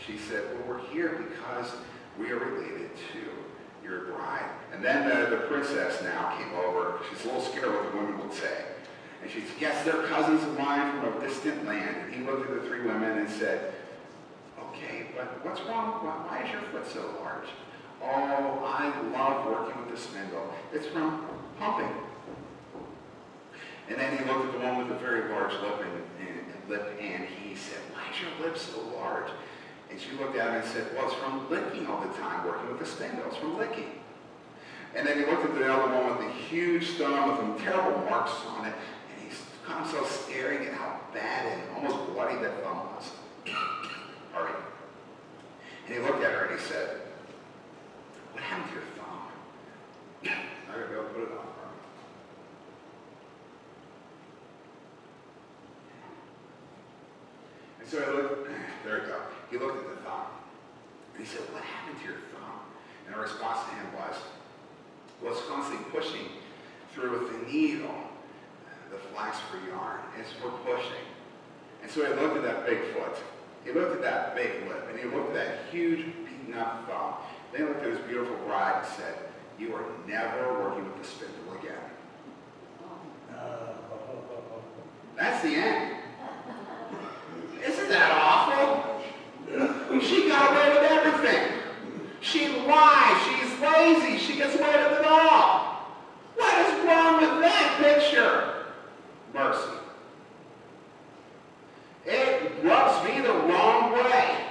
she said, "Well, we're here because we are related to your bride." And then the princess now came over. She's a little scared what the women would say. And she said, "Yes, they're cousins of mine from a distant land." And he looked at the three women and said, "Okay, but what's wrong? Why is your foot so large?" "Oh, I love working with the spindle. It's from pumping." And then he looked at the one with the very large lip and he said, "Why is your lip so large?" And she looked at him and said, "Well, it's from licking all the time, working with the spindle. It's from licking." And then he looked at the other one with the huge thumb with some terrible marks on it, and he found himself staring at how bad and almost bloody that thumb was. Pardon. And he looked at her and he said, "What happened to your thumb?" I'm going to go put it on. So he looked, there we go. He looked at the thumb. And he said, "What happened to your thumb?" And her response to him was, "Well, it's constantly pushing through with the needle, the flax for yarn. It's for pushing." And so he looked at that big foot. He looked at that big lip. And he looked at that huge beaten up thumb. Then he looked at his beautiful bride and said, "You are never working with the spindle again." That's the end. Isn't that awful? She got away with everything. She lies. She's lazy. She gets away with it all. What is wrong with that picture? Mercy. It rubs me the wrong way.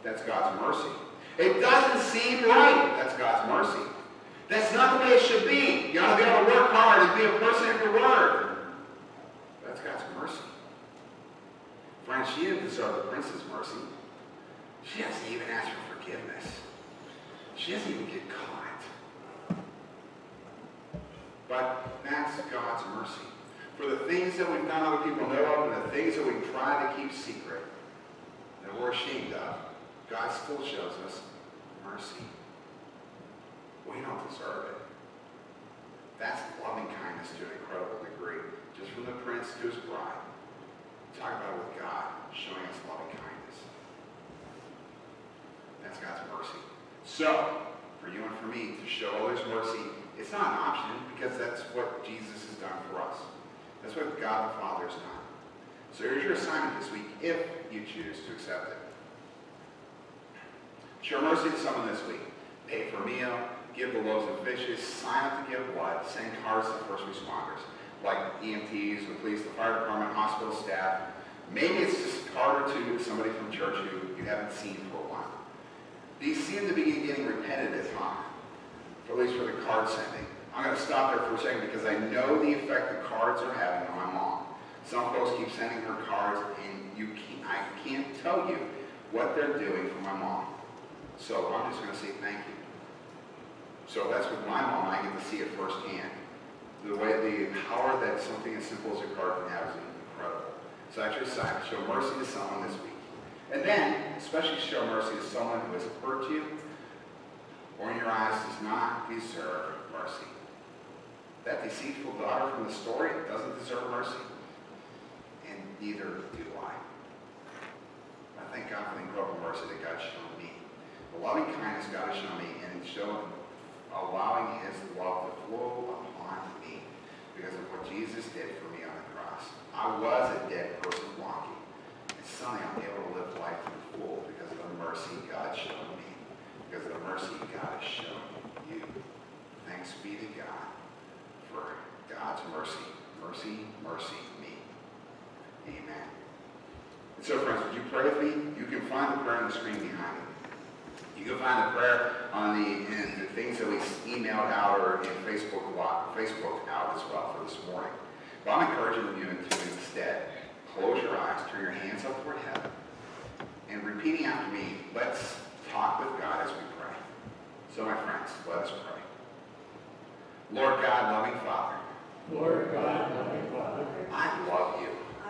That's God's mercy. It doesn't seem right. That's God's mercy. That's not the way it should be. You ought to be able to work hard and be a person of your word. That's God's mercy. Friends, she didn't deserve the prince's mercy. She doesn't even ask for forgiveness. She doesn't even get caught. But that's God's mercy. For the things that we've done other people know of, and the things that we try to keep secret, that we're ashamed of, God still shows us mercy. We don't deserve it. That's loving kindness to an incredible degree. Just from the prince to his bride. Talk about it with God, showing us loving kindness. That's God's mercy. So, for you and for me to show others mercy, it's not an option because that's what Jesus has done for us. That's what God the Father has done. So here's your assignment this week, if you choose to accept it. Show mercy to someone this week. Pay for a meal, give the loaves and fishes, sign up to give blood, send cars to first responders, like EMTs, the police, the fire department, hospital staff. Maybe it's just a card or two to somebody from church who you haven't seen for a while. These seem to be getting repetitive, huh? at least for the card sending. I'm going to stop there for a second because I know the effect the cards are having on my mom. Some folks keep sending her cards, and I can't tell you what they're doing for my mom. So I'm just going to say thank you. So that's with my mom, I get to see it firsthand. The power that something as simple as a card can have is incredible. So I just decided to show mercy to someone this week. And then, especially show mercy to someone who has hurt you, or in your eyes does not deserve mercy. That deceitful daughter from the story doesn't deserve mercy, and neither do I. I thank God for the incredible mercy that God's shown me. The loving kindness God has shown me, and allowing his love to flow upon me because of what Jesus did for me on the cross. I was a dead person walking, and suddenly I'm able to live life to the full because of the mercy God showed me, because of the mercy God has shown you. Thanks be to God for God's mercy. Mercy, mercy me. Amen. And so, friends, would you pray with me? You can find the prayer on the screen behind me. You can find the prayer on the things that we emailed out or in Facebook out as well for this morning. But I'm encouraging you to instead close your eyes, turn your hands up toward heaven, and repeating after me, let's talk with God as we pray. So, my friends, let us pray. Lord God, loving Father. Lord God, loving Father. I love you.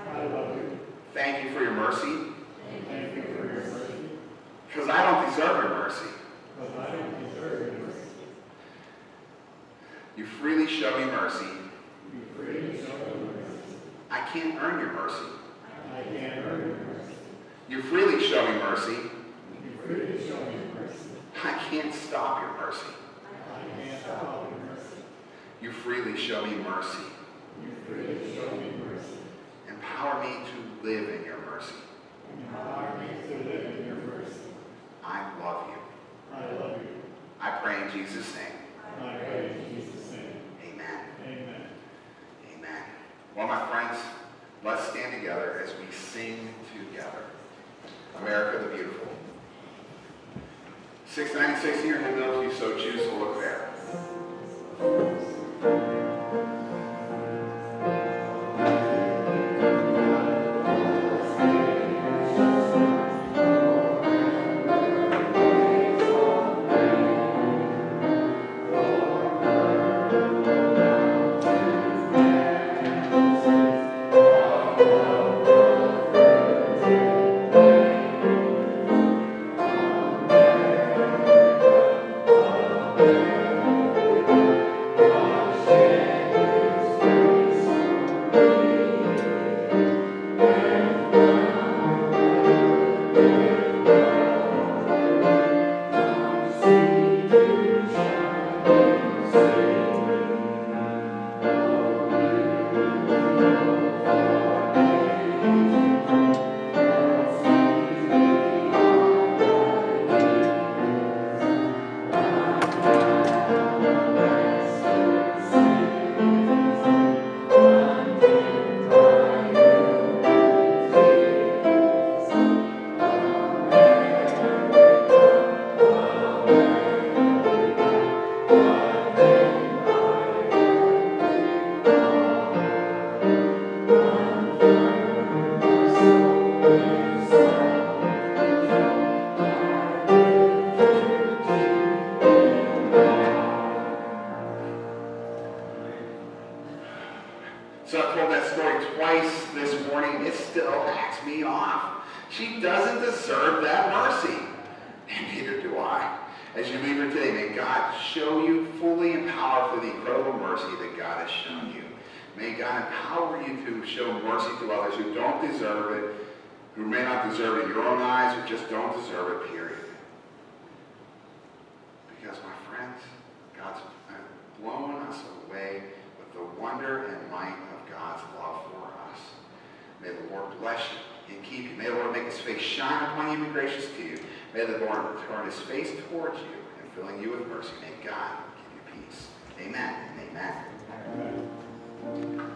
I love you. Thank you for your mercy. Thank you for your mercy. Because I don't deserve your mercy. Because I don't deserve your mercy. You freely show me mercy. You freely show me mercy. I can't earn your mercy. I can't earn your mercy. You freely show me mercy. You freely show me mercy. I can't stop your mercy. I can't stop your mercy. You freely show me mercy. You freely show me mercy. Empower me to live in your mercy. Empower me to live in your mercy. I love you. I love you. I pray in Jesus' name. I pray in Jesus' name. Amen. Amen. Amen. Well, my friends, let's stand together as we sing together. America the Beautiful. 696 in your hymnal, if you so choose to look there. So I told that story twice this morning. It still hacks me off. She doesn't deserve that mercy. And neither do I. As you leave her today, may God show you fully and powerfully the incredible mercy that God has shown you. May God empower you to show mercy to others who don't deserve it, who may not deserve it in your own eyes, or just don't deserve it, period. Because, my friends, God's blown us away with the wonder and might of God's love for us. May the Lord bless you and keep you. May the Lord make his face shine upon you and be gracious to you. May the Lord turn his face towards you and filling you with mercy. May God give you peace. Amen and amen. Amen.